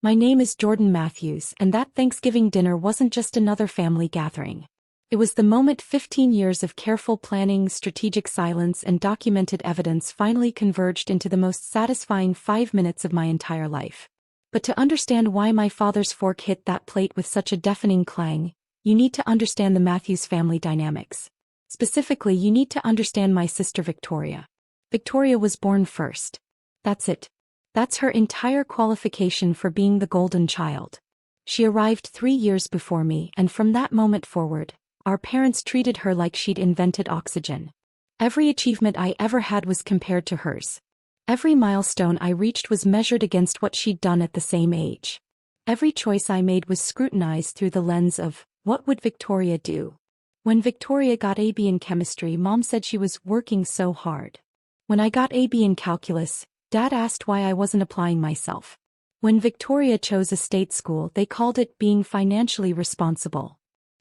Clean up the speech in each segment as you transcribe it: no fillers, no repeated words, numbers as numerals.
My name is Jordan Matthews, and that Thanksgiving dinner wasn't just another family gathering. It was the moment 15 years of careful planning, strategic silence, and documented evidence finally converged into the most satisfying 5 minutes of my entire life. But to understand why my father's fork hit that plate with such a deafening clang, you need to understand the Matthews family dynamics. Specifically, you need to understand my sister Victoria. Victoria was born first. That's it. That's her entire qualification for being the golden child. She arrived 3 years before me, and from that moment forward, our parents treated her like she'd invented oxygen. Every achievement I ever had was compared to hers. Every milestone I reached was measured against what she'd done at the same age. Every choice I made was scrutinized through the lens of, what would Victoria do? When Victoria got AB in chemistry, Mom said she was working so hard. When I got AB in calculus, Dad asked why I wasn't applying myself. When Victoria chose a state school, they called it being financially responsible.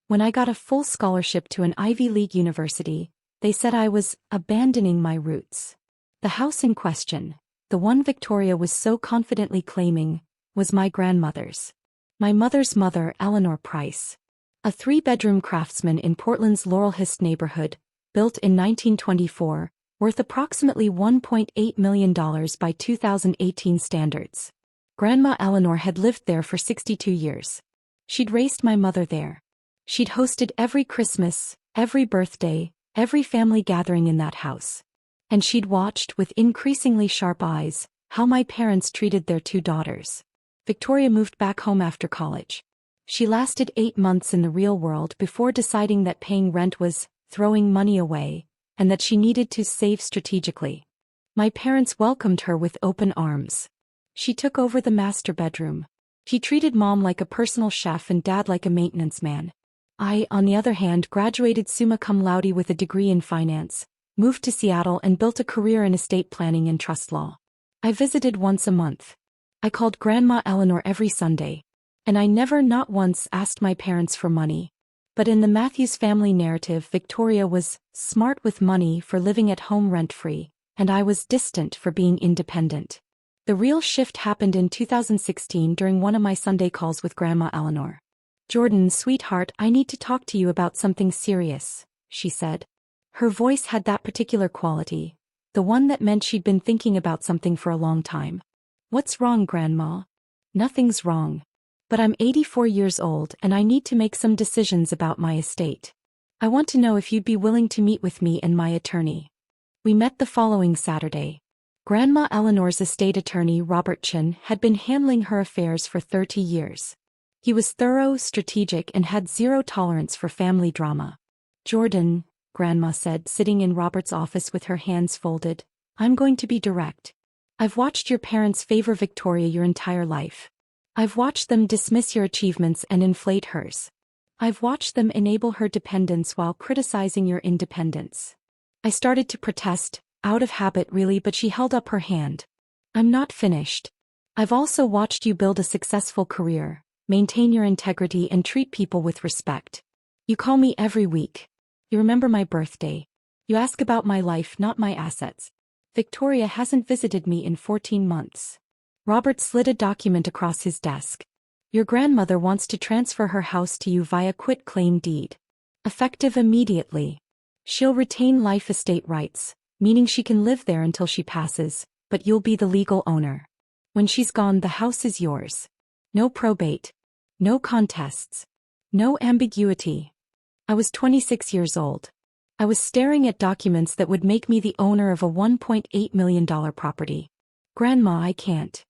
When I got a full scholarship to an Ivy League university, they said I was abandoning my roots. The house in question, the one Victoria was so confidently claiming, was my grandmother's. My mother's mother, Eleanor Price. A 3-bedroom craftsman in Portland's Laurelhurst neighborhood, built in 1924, worth approximately $1.8 million by 2018 standards. Grandma Eleanor had lived there for 62 years. She'd raised my mother there. She'd hosted every Christmas, every birthday, every family gathering in that house. And she'd watched, with increasingly sharp eyes, how my parents treated their 2 daughters. Victoria moved back home after college. She lasted 8 months in the real world before deciding that paying rent was throwing money away, and that she needed to save strategically. My parents welcomed her with open arms. She took over the master bedroom. She treated Mom like a personal chef and Dad like a maintenance man. I, on the other hand, graduated summa cum laude with a degree in finance, moved to Seattle and built a career in estate planning and trust law. I visited once a month. I called Grandma Eleanor every Sunday. And I never, not once, asked my parents for money. But in the Matthews family narrative, Victoria was smart with money for living at home rent-free, and I was distant for being independent. The real shift happened in 2016 during one of my Sunday calls with Grandma Eleanor. "Jordan, sweetheart, I need to talk to you about something serious," she said. Her voice had that particular quality, the one that meant she'd been thinking about something for a long time. "What's wrong, Grandma?" "Nothing's wrong. But I'm 84 years old and I need to make some decisions about my estate. I want to know if you'd be willing to meet with me and my attorney." We met the following Saturday. Grandma Eleanor's estate attorney, Robert Chin, had been handling her affairs for 30 years. He was thorough, strategic, and had zero tolerance for family drama. "Jordan," Grandma said, sitting in Robert's office with her hands folded, "I'm going to be direct. I've watched your parents favor Victoria your entire life. I've watched them dismiss your achievements and inflate hers. I've watched them enable her dependence while criticizing your independence." I started to protest, out of habit really, but she held up her hand. "I'm not finished. I've also watched you build a successful career, maintain your integrity, and treat people with respect. You call me every week. You remember my birthday. You ask about my life, not my assets. Victoria hasn't visited me in 14 months. Robert slid a document across his desk. "Your grandmother wants to transfer her house to you via quit-claim deed. Effective immediately. She'll retain life estate rights, meaning she can live there until she passes, but you'll be the legal owner. When she's gone, the house is yours. No probate. No contests. No ambiguity." I was 26 years old. I was staring at documents that would make me the owner of a $1.8 million property. "Grandma, I can't."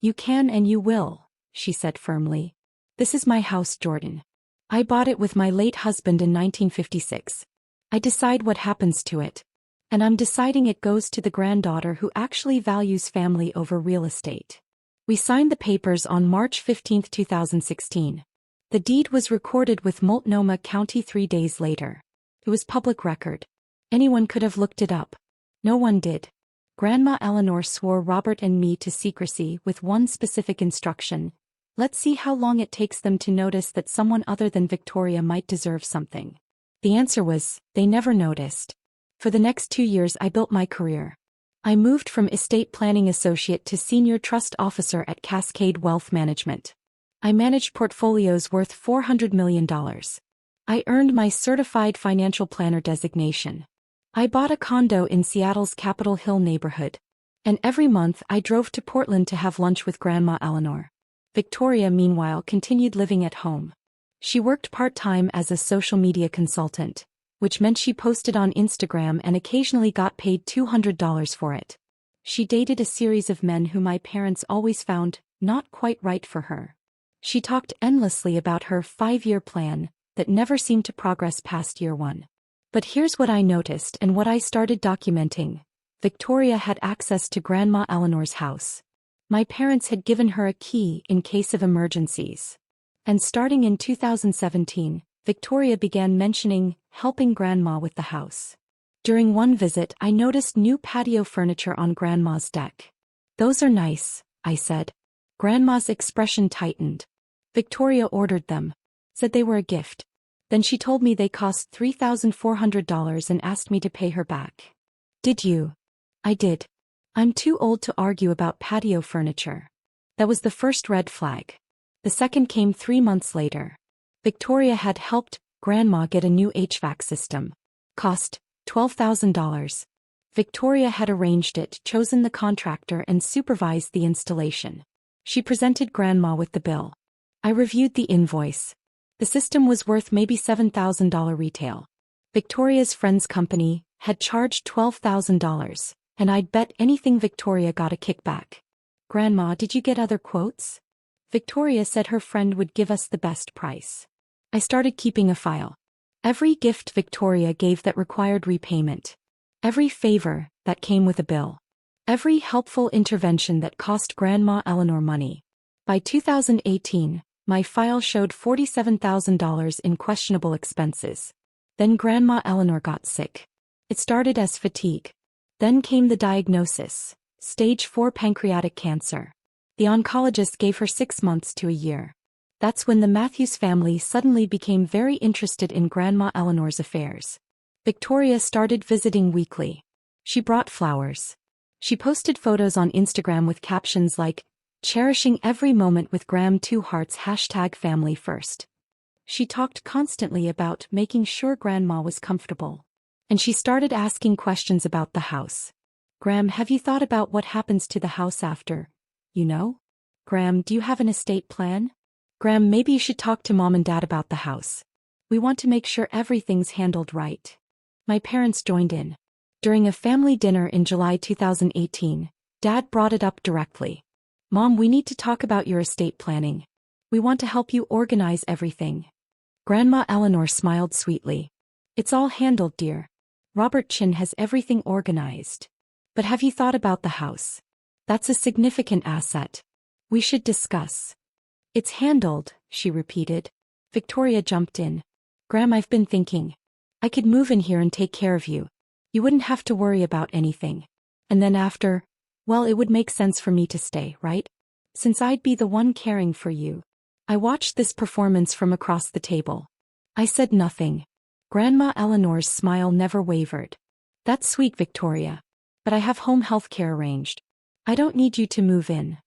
"You can and you will," she said firmly. "This is my house, Jordan. I bought it with my late husband in 1956. I decide what happens to it. And I'm deciding it goes to the granddaughter who actually values family over real estate." We signed the papers on March 15, 2016. The deed was recorded with Multnomah County 3 days later. It was public record. Anyone could have looked it up. No one did. Grandma Eleanor swore Robert and me to secrecy with one specific instruction: let's see how long it takes them to notice that someone other than Victoria might deserve something. The answer was, they never noticed. For the next 2 years I built my career. I moved from estate planning associate to senior trust officer at Cascade Wealth Management. I managed portfolios worth $400 million. I earned my certified financial planner designation. I bought a condo in Seattle's Capitol Hill neighborhood. And every month I drove to Portland to have lunch with Grandma Eleanor. Victoria, meanwhile, continued living at home. She worked part-time as a social media consultant, which meant she posted on Instagram and occasionally got paid $200 for it. She dated a series of men who my parents always found not quite right for her. She talked endlessly about her 5-year plan that never seemed to progress past year 1. But here's what I noticed and what I started documenting. Victoria had access to Grandma Eleanor's house. My parents had given her a key in case of emergencies. And starting in 2017, Victoria began mentioning helping Grandma with the house. During one visit, I noticed new patio furniture on Grandma's deck. "Those are nice," I said. Grandma's expression tightened. Victoria ordered them. Said they were a gift. Then she told me they cost $3,400 and asked me to pay her back. "Did you?" "I did. I'm too old to argue about patio furniture." That was the first red flag. The second came 3 months later. Victoria had helped Grandma get a new HVAC system. Cost $12,000. Victoria had arranged it, chosen the contractor, and supervised the installation. She presented Grandma with the bill. I reviewed the invoice. The system was worth maybe $7,000 retail. Victoria's friend's company had charged $12,000, and I'd bet anything Victoria got a kickback. "Grandma, did you get other quotes?" Victoria said her friend would give us the best price. I started keeping a file. Every gift Victoria gave that required repayment. Every favor that came with a bill. Every helpful intervention that cost Grandma Eleanor money. By 2018, my file showed $47,000 in questionable expenses. Then Grandma Eleanor got sick. It started as fatigue. Then came the diagnosis, stage 4 pancreatic cancer. The oncologist gave her 6 months to a year. That's when the Matthews family suddenly became very interested in Grandma Eleanor's affairs. Victoria started visiting weekly. She brought flowers. She posted photos on Instagram with captions like, "Cherishing every moment with Gram 2 hearts #family first." She talked constantly about making sure Grandma was comfortable. And she started asking questions about the house. "Gram, have you thought about what happens to the house after, you know? Gram, do you have an estate plan? Gram, maybe you should talk to Mom and Dad about the house. We want to make sure everything's handled right." My parents joined in. During a family dinner in July 2018, Dad brought it up directly. "Mom, we need to talk about your estate planning. We want to help you organize everything." Grandma Eleanor smiled sweetly. "It's all handled, dear. Robert Chin has everything organized. But have you thought about the house? That's a significant asset. We should discuss." "It's handled," she repeated. Victoria jumped in. "Gram, I've been thinking. I could move in here and take care of you. You wouldn't have to worry about anything. And then after, well, it would make sense for me to stay, right? Since I'd be the one caring for you." I watched this performance from across the table. I said nothing. Grandma Eleanor's smile never wavered. "That's sweet, Victoria. But I have home health care arranged. I don't need you to move in.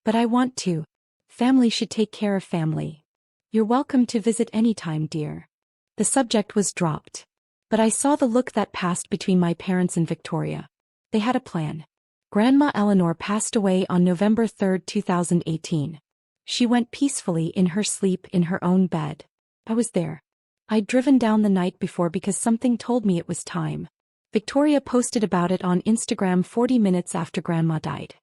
But I want to. Family should take care of family. You're welcome to visit anytime, dear." The subject was dropped. But I saw the look that passed between my parents and Victoria. They had a plan. Grandma Eleanor passed away on November 3, 2018. She went peacefully in her sleep in her own bed. I was there. I'd driven down the night before because something told me it was time. Victoria posted about it on Instagram 40 minutes after Grandma died.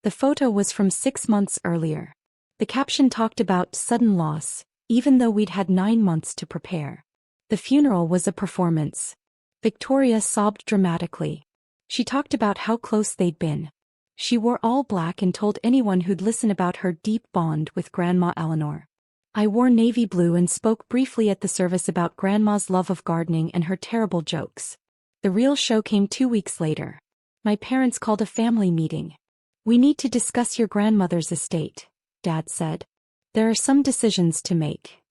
The photo was from 6 months earlier. The caption talked about sudden loss, even though we'd had 9 months to prepare. The funeral was a performance. Victoria sobbed dramatically. She talked about how close they'd been. She wore all black and told anyone who'd listen about her deep bond with Grandma Eleanor. I wore navy blue and spoke briefly at the service about Grandma's love of gardening and her terrible jokes. The real show came 2 weeks later. My parents called a family meeting. "We need to discuss your grandmother's estate," Dad said. "There are some decisions to make."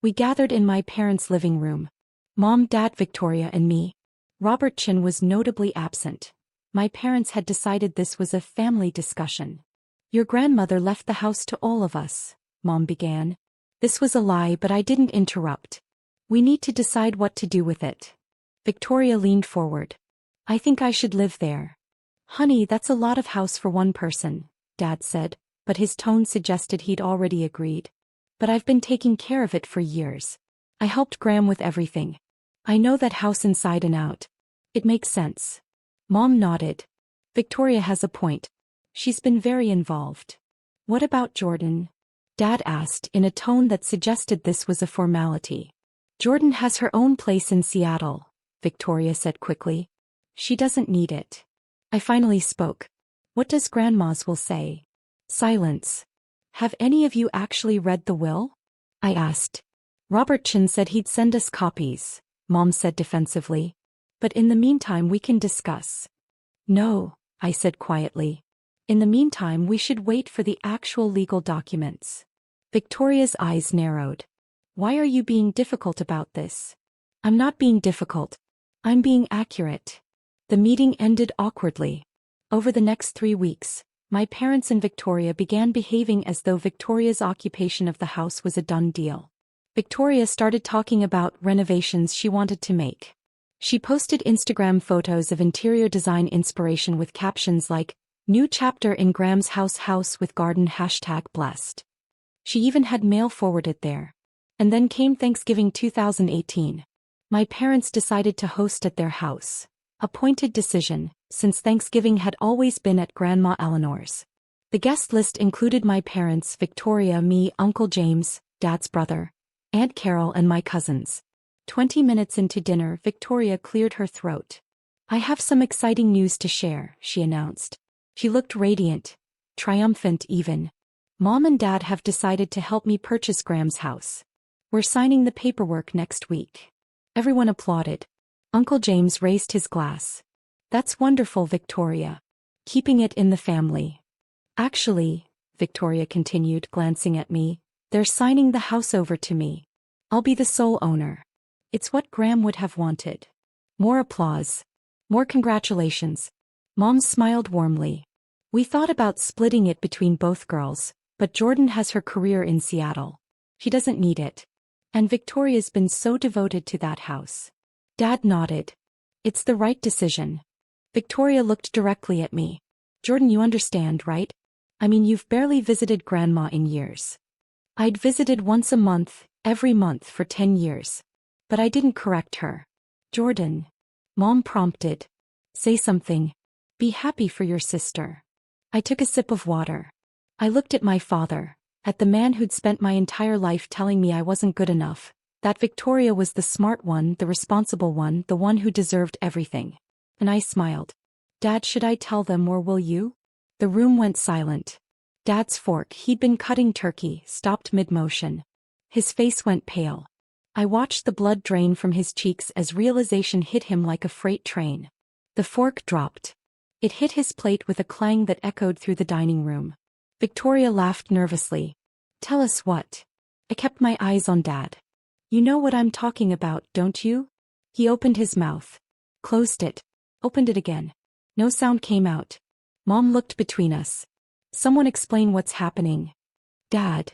We gathered in my parents' living room. Mom, Dad, Victoria, and me. Robert Chin was notably absent. My parents had decided this was a family discussion. Your grandmother left the house to all of us, Mom began. This was a lie, but I didn't interrupt. We need to decide what to do with it. Victoria leaned forward. I think I should live there. Honey, that's a lot of house for one person, Dad said, but his tone suggested he'd already agreed. But I've been taking care of it for years. I helped Graham with everything. I know that house inside and out. It makes sense. Mom nodded. Victoria has a point. She's been very involved. What about Jordan? Dad asked in a tone that suggested this was a formality. Jordan has her own place in Seattle, Victoria said quickly. She doesn't need it. I finally spoke. What does Grandma's will say? Silence. Have any of you actually read the will? I asked. Robert Chin said he'd send us copies, Mom said defensively. But in the meantime we can discuss. No, I said quietly. In the meantime we should wait for the actual legal documents. Victoria's eyes narrowed. Why are you being difficult about this? I'm not being difficult. I'm being accurate. The meeting ended awkwardly. Over the next 3 weeks, my parents and Victoria began behaving as though Victoria's occupation of the house was a done deal. Victoria started talking about renovations she wanted to make. She posted Instagram photos of interior design inspiration with captions like, "New chapter in Graham's house with garden #blessed." She even had mail forwarded there. And then came Thanksgiving 2018. My parents decided to host at their house. A pointed decision, since Thanksgiving had always been at Grandma Eleanor's. The guest list included my parents, Victoria, me, Uncle James, Dad's brother, Aunt Carol and my cousins. 20 minutes into dinner, Victoria cleared her throat. I have some exciting news to share, she announced. She looked radiant, triumphant even. Mom and Dad have decided to help me purchase Graham's house. We're signing the paperwork next week. Everyone applauded. Uncle James raised his glass. That's wonderful, Victoria. Keeping it in the family. Actually, Victoria continued, glancing at me, they're signing the house over to me. I'll be the sole owner. It's what Graham would have wanted. More applause. More congratulations. Mom smiled warmly. We thought about splitting it between both girls, but Jordan has her career in Seattle. She doesn't need it. And Victoria's been so devoted to that house. Dad nodded. It's the right decision. Victoria looked directly at me. Jordan, you understand, right? I mean, you've barely visited Grandma in years. I'd visited once a month, every month for 10 years. But I didn't correct her. Jordan. Mom prompted. Say something. Be happy for your sister. I took a sip of water. I looked at my father, at the man who'd spent my entire life telling me I wasn't good enough, that Victoria was the smart one, the responsible one, the one who deserved everything. And I smiled. Dad, should I tell them or will you? The room went silent. Dad's fork, he'd been cutting turkey, stopped mid-motion. His face went pale. I watched the blood drain from his cheeks as realization hit him like a freight train. The fork dropped. It hit his plate with a clang that echoed through the dining room. Victoria laughed nervously. Tell us what? I kept my eyes on Dad. You know what I'm talking about, don't you? He opened his mouth. Closed it. Opened it again. No sound came out. Mom looked between us. Someone explain what's happening. Dad.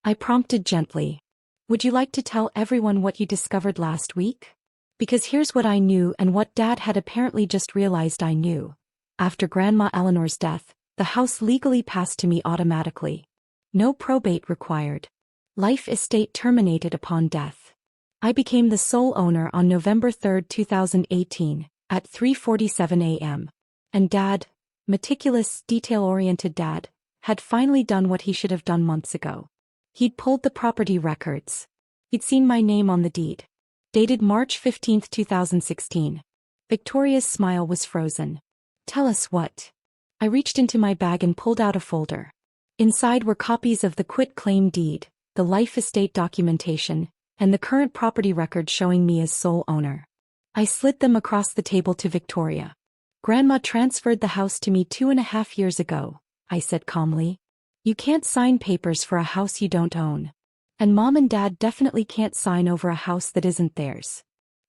I prompted gently. Would you like to tell everyone what you discovered last week? Because here's what I knew and what Dad had apparently just realized I knew. After Grandma Eleanor's death, the house legally passed to me automatically. No probate required. Life estate terminated upon death. I became the sole owner on November 3, 2018, at 3:47 a.m. And Dad, meticulous, detail-oriented Dad, had finally done what he should have done months ago. He'd pulled the property records. He'd seen my name on the deed. Dated March 15, 2016. Victoria's smile was frozen. Tell us what? I reached into my bag and pulled out a folder. Inside were copies of the quit-claim deed, the life estate documentation, and the current property record showing me as sole owner. I slid them across the table to Victoria. Grandma transferred the house to me 2.5 years ago, I said calmly. You can't sign papers for a house you don't own. And Mom and Dad definitely can't sign over a house that isn't theirs.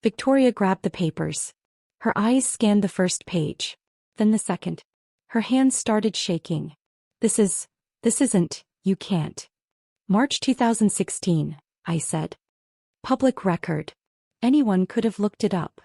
Victoria grabbed the papers. Her eyes scanned the first page. then the second. Her hands started shaking. This isn't, you can't. March 2016, I said. Public record. Anyone could have looked it up.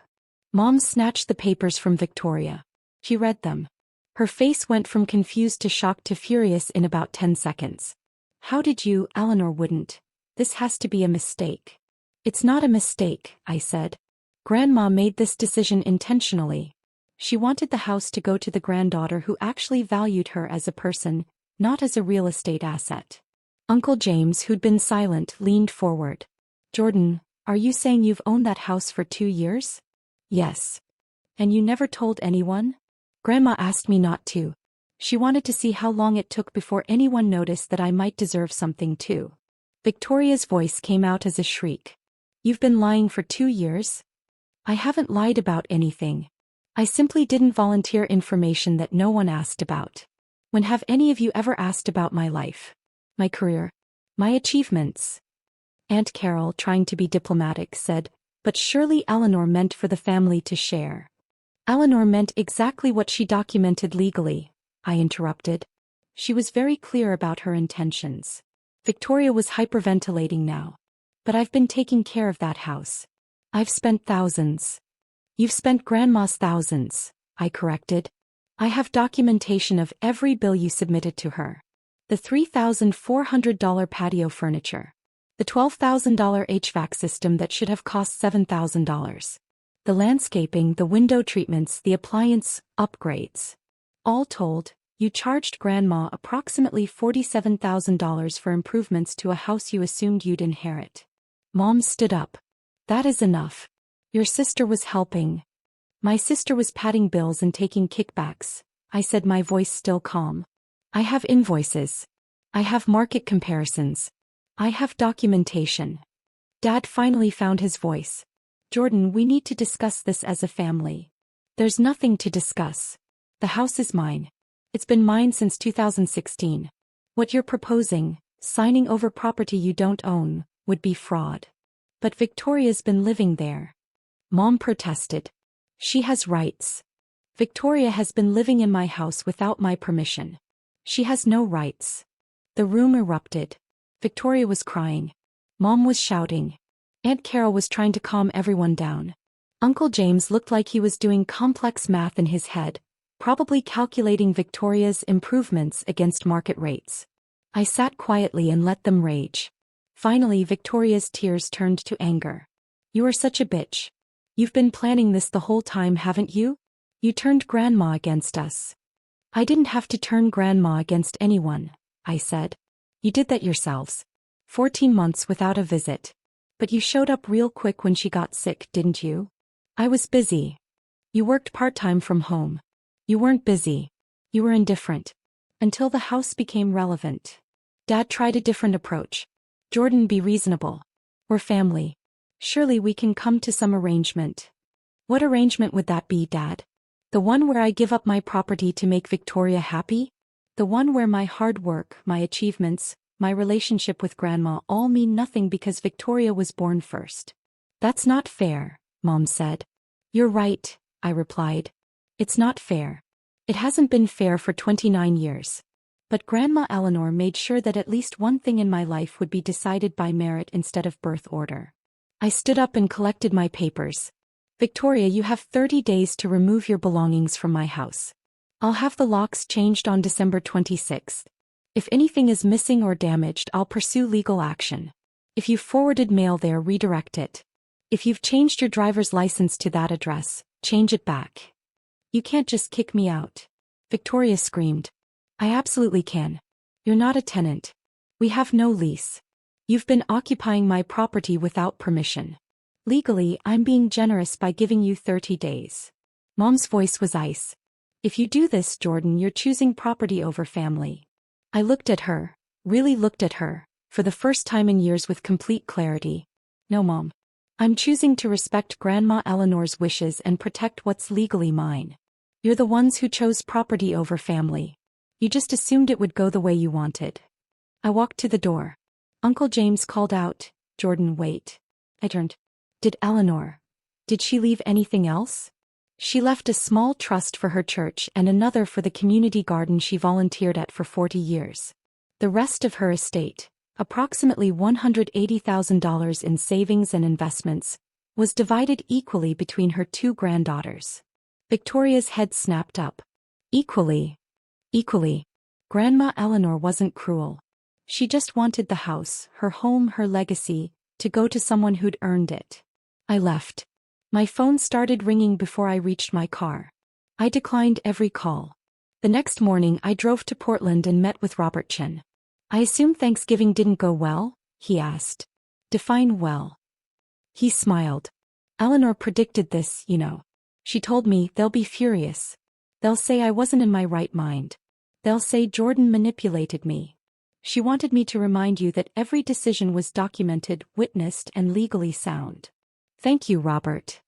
Mom snatched the papers from Victoria. She read them. Her face went from confused to shocked to furious in about 10 seconds. How did you, Eleanor wouldn't. This has to be a mistake. It's not a mistake, I said. Grandma made this decision intentionally. She wanted the house to go to the granddaughter who actually valued her as a person, not as a real estate asset. Uncle James, who'd been silent, leaned forward. Jordan, are you saying you've owned that house for 2 years? Yes. And you never told anyone? Grandma asked me not to. She wanted to see how long it took before anyone noticed that I might deserve something too. Victoria's voice came out as a shriek. You've been lying for 2 years? I haven't lied about anything. I simply didn't volunteer information that no one asked about. When have any of you ever asked about my life? My career? My achievements? Aunt Carol, trying to be diplomatic, said, but surely Eleanor meant for the family to share. Eleanor meant exactly what she documented legally, I interrupted. She was very clear about her intentions. Victoria was hyperventilating now. But I've been taking care of that house. I've spent thousands. You've spent Grandma's thousands, I corrected. I have documentation of every bill you submitted to her. The $3,400 patio furniture. The $12,000 HVAC system that should have cost $7,000. The landscaping, the window treatments, the appliance upgrades. All told, you charged Grandma approximately $47,000 for improvements to a house you assumed you'd inherit. Mom stood up. That is enough. Your sister was helping. My sister was padding bills and taking kickbacks, I said, my voice still calm. I have invoices. I have market comparisons. I have documentation. Dad finally found his voice. Jordan, we need to discuss this as a family. There's nothing to discuss. The house is mine. It's been mine since 2016. What you're proposing, signing over property you don't own, would be fraud. But Victoria's been living there. Mom protested. She has rights. Victoria has been living in my house without my permission. She has no rights. The room erupted. Victoria was crying. Mom was shouting. Aunt Carol was trying to calm everyone down. Uncle James looked like he was doing complex math in his head, probably calculating Victoria's improvements against market rates. I sat quietly and let them rage. Finally, Victoria's tears turned to anger. You are such a bitch. You've been planning this the whole time, haven't you? You turned Grandma against us. I didn't have to turn Grandma against anyone, I said. You did that yourselves. 14 months without a visit. But you showed up real quick when she got sick, didn't you? I was busy. You worked part-time from home. You weren't busy. You were indifferent. Until the house became relevant. Dad tried a different approach. Jordan, be reasonable. We're family. Surely we can come to some arrangement. What arrangement would that be, Dad? The one where I give up my property to make Victoria happy? The one where my hard work, my achievements, my relationship with Grandma all mean nothing because Victoria was born first. That's not fair, Mom said. You're right, I replied. It's not fair. It hasn't been fair for 29 years. But Grandma Eleanor made sure that at least one thing in my life would be decided by merit instead of birth order. I stood up and collected my papers. Victoria, you have 30 days to remove your belongings from my house. I'll have the locks changed on December 26th. If anything is missing or damaged, I'll pursue legal action. If you've forwarded mail there, redirect it. If you've changed your driver's license to that address, change it back. You can't just kick me out. Victoria screamed. I absolutely can. You're not a tenant. We have no lease. You've been occupying my property without permission. Legally, I'm being generous by giving you 30 days. Mom's voice was ice. If you do this, Jordan, you're choosing property over family. I looked at her, really looked at her, for the first time in years with complete clarity. No, Mom. I'm choosing to respect Grandma Eleanor's wishes and protect what's legally mine. You're the ones who chose property over family. You just assumed it would go the way you wanted. I walked to the door. Uncle James called out, Jordan, wait. I turned. Did she leave anything else? She left a small trust for her church and another for the community garden she volunteered at for 40 years. The rest of her estate, approximately $180,000 in savings and investments, was divided equally between her two granddaughters. Victoria's head snapped up. Equally. Equally. Grandma Eleanor wasn't cruel. She just wanted the house, her home, her legacy, to go to someone who'd earned it. I left. My phone started ringing before I reached my car. I declined every call. The next morning I drove to Portland and met with Robert Chin. "I assume Thanksgiving didn't go well?" he asked. "Define well." He smiled. "Eleanor predicted this, you know. She told me they'll be furious. They'll say I wasn't in my right mind. They'll say Jordan manipulated me. She wanted me to remind you that every decision was documented, witnessed, and legally sound." "Thank you, Robert.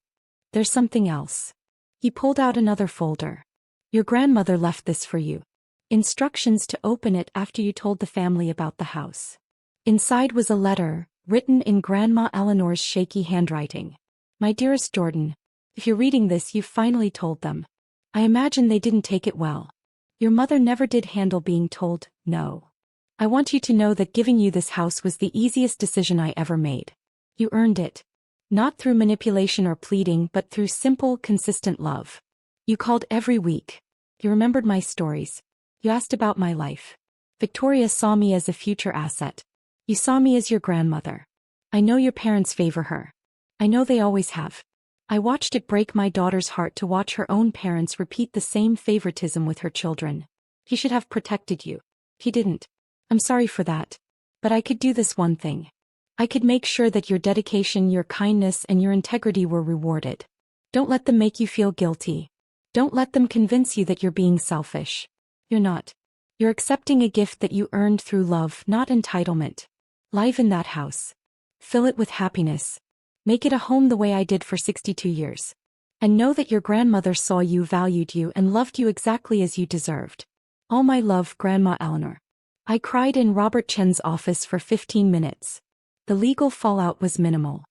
There's something else." He pulled out another folder. "Your grandmother left this for you. Instructions to open it after you told the family about the house." Inside was a letter, written in Grandma Eleanor's shaky handwriting. "My dearest Jordan, if you're reading this, you've finally told them. I imagine they didn't take it well. Your mother never did handle being told no. I want you to know that giving you this house was the easiest decision I ever made. You earned it. Not through manipulation or pleading, but through simple, consistent love. You called every week. You remembered my stories. You asked about my life. Victoria saw me as a future asset. You saw me as your grandmother. I know your parents favor her. I know they always have. I watched it break my daughter's heart to watch her own parents repeat the same favoritism with her children. He should have protected you. He didn't. I'm sorry for that. But I could do this one thing. I could make sure that your dedication, your kindness, and your integrity were rewarded. Don't let them make you feel guilty. Don't let them convince you that you're being selfish. You're not. You're accepting a gift that you earned through love, not entitlement. Live in that house. Fill it with happiness. Make it a home the way I did for 62 years. And know that your grandmother saw you, valued you, and loved you exactly as you deserved. All my love, Grandma Eleanor." I cried in Robert Chen's office for 15 minutes. The legal fallout was minimal.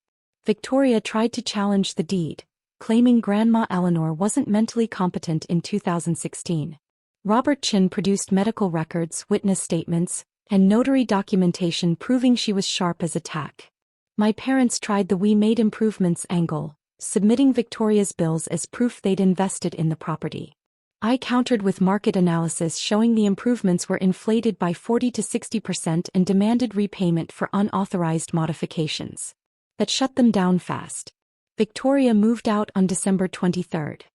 Victoria tried to challenge the deed, claiming Grandma Eleanor wasn't mentally competent in 2016. Robert Chin produced medical records, witness statements, and notary documentation proving she was sharp as a tack. My parents tried the "we made improvements" angle, submitting Victoria's bills as proof they'd invested in the property. I countered with market analysis showing the improvements were inflated by 40 to 60% and demanded repayment for unauthorized modifications. That shut them down fast. Victoria moved out on December 23rd.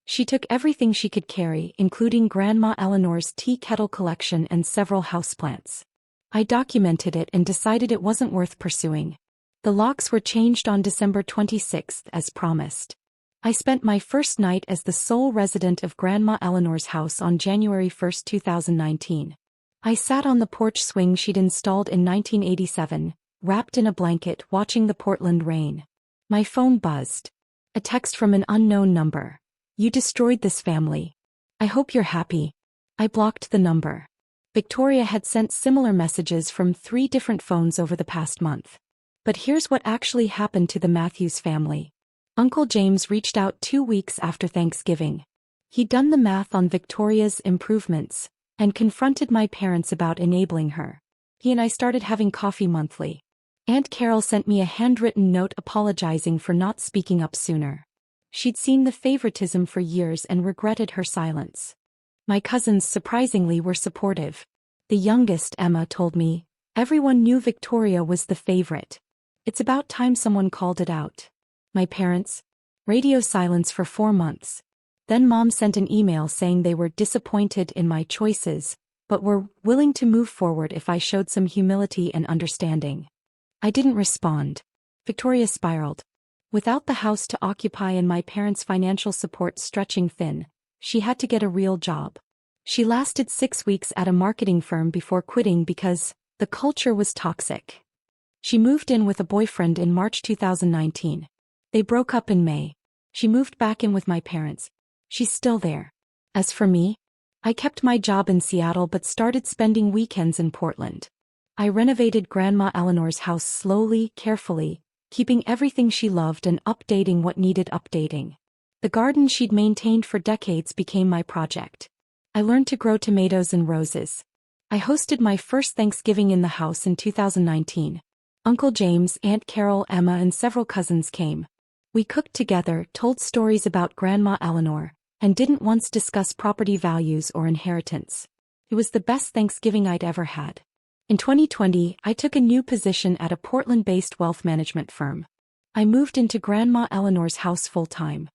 She took everything she could carry, including Grandma Eleanor's tea kettle collection and several houseplants. I documented it and decided it wasn't worth pursuing. The locks were changed on December 26th as promised. I spent my first night as the sole resident of Grandma Eleanor's house on January 1, 2019. I sat on the porch swing she'd installed in 1987, wrapped in a blanket, watching the Portland rain. My phone buzzed. A text from an unknown number. "You destroyed this family. I hope you're happy." I blocked the number. Victoria had sent similar messages from 3 different phones over the past month. But here's what actually happened to the Matthews family. Uncle James reached out 2 weeks after Thanksgiving. He'd done the math on Victoria's improvements and confronted my parents about enabling her. He and I started having coffee monthly. Aunt Carol sent me a handwritten note apologizing for not speaking up sooner. She'd seen the favoritism for years and regretted her silence. My cousins surprisingly were supportive. The youngest, Emma, told me, "Everyone knew Victoria was the favorite. It's about time someone called it out." My parents? Radio silence for 4 months. Then Mom sent an email saying they were disappointed in my choices, but were willing to move forward if I showed some humility and understanding. I didn't respond. Victoria spiraled. Without the house to occupy and my parents' financial support stretching thin, she had to get a real job. She lasted 6 weeks at a marketing firm before quitting because the culture was toxic. She moved in with a boyfriend in March 2019. They broke up in May. She moved back in with my parents. She's still there. As for me, I kept my job in Seattle but started spending weekends in Portland. I renovated Grandma Eleanor's house slowly, carefully, keeping everything she loved and updating what needed updating. The garden she'd maintained for decades became my project. I learned to grow tomatoes and roses. I hosted my first Thanksgiving in the house in 2019. Uncle James, Aunt Carol, Emma, and several cousins came. We cooked together, told stories about Grandma Eleanor, and didn't once discuss property values or inheritance. It was the best Thanksgiving I'd ever had. In 2020, I took a new position at a Portland-based wealth management firm. I moved into Grandma Eleanor's house full-time.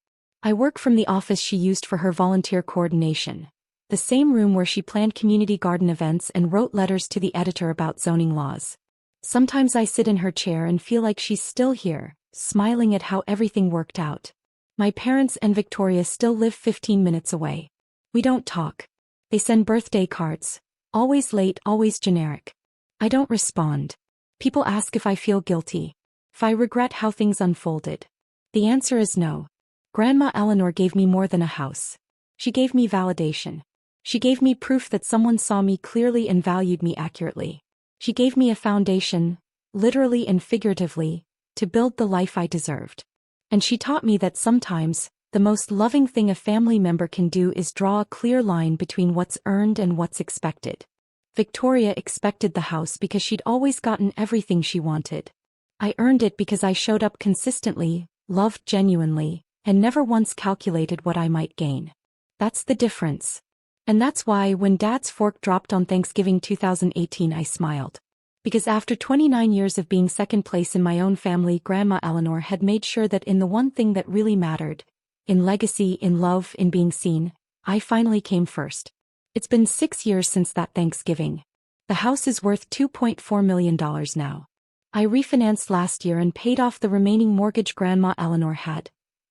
I work from the office she used for her volunteer coordination, the same room where she planned community garden events and wrote letters to the editor about zoning laws. Sometimes I sit in her chair and feel like she's still here, smiling at how everything worked out. My parents and Victoria still live 15 minutes away. We don't talk. They send birthday cards. Always late, always generic. I don't respond. People ask if I feel guilty, if I regret how things unfolded. The answer is no. Grandma Eleanor gave me more than a house. She gave me validation. She gave me proof that someone saw me clearly and valued me accurately. She gave me a foundation, literally and figuratively, to build the life I deserved. And she taught me that sometimes, the most loving thing a family member can do is draw a clear line between what's earned and what's expected. Victoria expected the house because she'd always gotten everything she wanted. I earned it because I showed up consistently, loved genuinely, and never once calculated what I might gain. That's the difference. And that's why when Dad's fork dropped on Thanksgiving 2018 I smiled. Because after 29 years of being second place in my own family, Grandma Eleanor had made sure that in the one thing that really mattered, in legacy, in love, in being seen, I finally came first. It's been 6 years since that Thanksgiving. The house is worth $2.4 million now. I refinanced last year and paid off the remaining mortgage Grandma Eleanor had,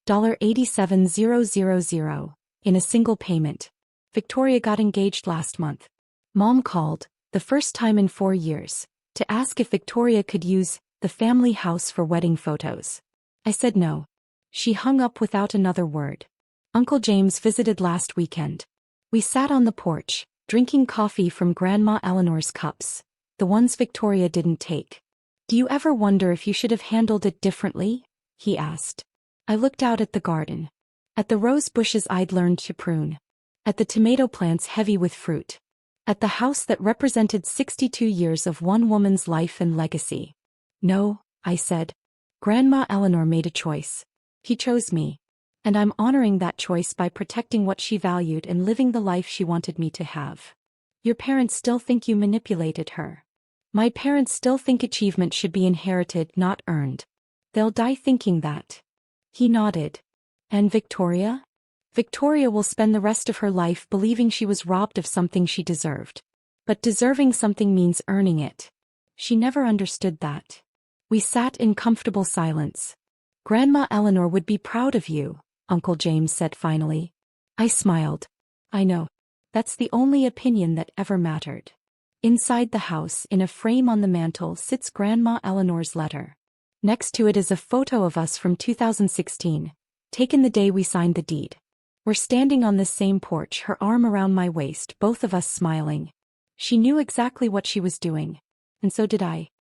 $87,000, in a single payment. Victoria got engaged last month. Mom called, the first time in 4 years, to ask if Victoria could use the family house for wedding photos. I said no. She hung up without another word. Uncle James visited last weekend. We sat on the porch, drinking coffee from Grandma Eleanor's cups, the ones Victoria didn't take. Do you ever wonder if you should have handled it differently? He asked. I looked out at the garden. At the rose bushes I'd learned to prune. At the tomato plants heavy with fruit. At the house that represented 62 years of one woman's life and legacy. No, I said. Grandma Eleanor made a choice. He chose me. And I'm honoring that choice by protecting what she valued and living the life she wanted me to have. Your parents still think you manipulated her. My parents still think achievement should be inherited, not earned. They'll die thinking that. He nodded. And Victoria? Victoria will spend the rest of her life believing she was robbed of something she deserved. But deserving something means earning it. She never understood that. We sat in comfortable silence. Grandma Eleanor would be proud of you, Uncle James said finally. I smiled. I know. That's the only opinion that ever mattered. Inside the house, in a frame on the mantel, sits Grandma Eleanor's letter. Next to it is a photo of us from 2016, taken the day we signed the deed. We're standing on the same porch, her arm around my waist, both of us smiling. She knew exactly what she was doing. And so did I.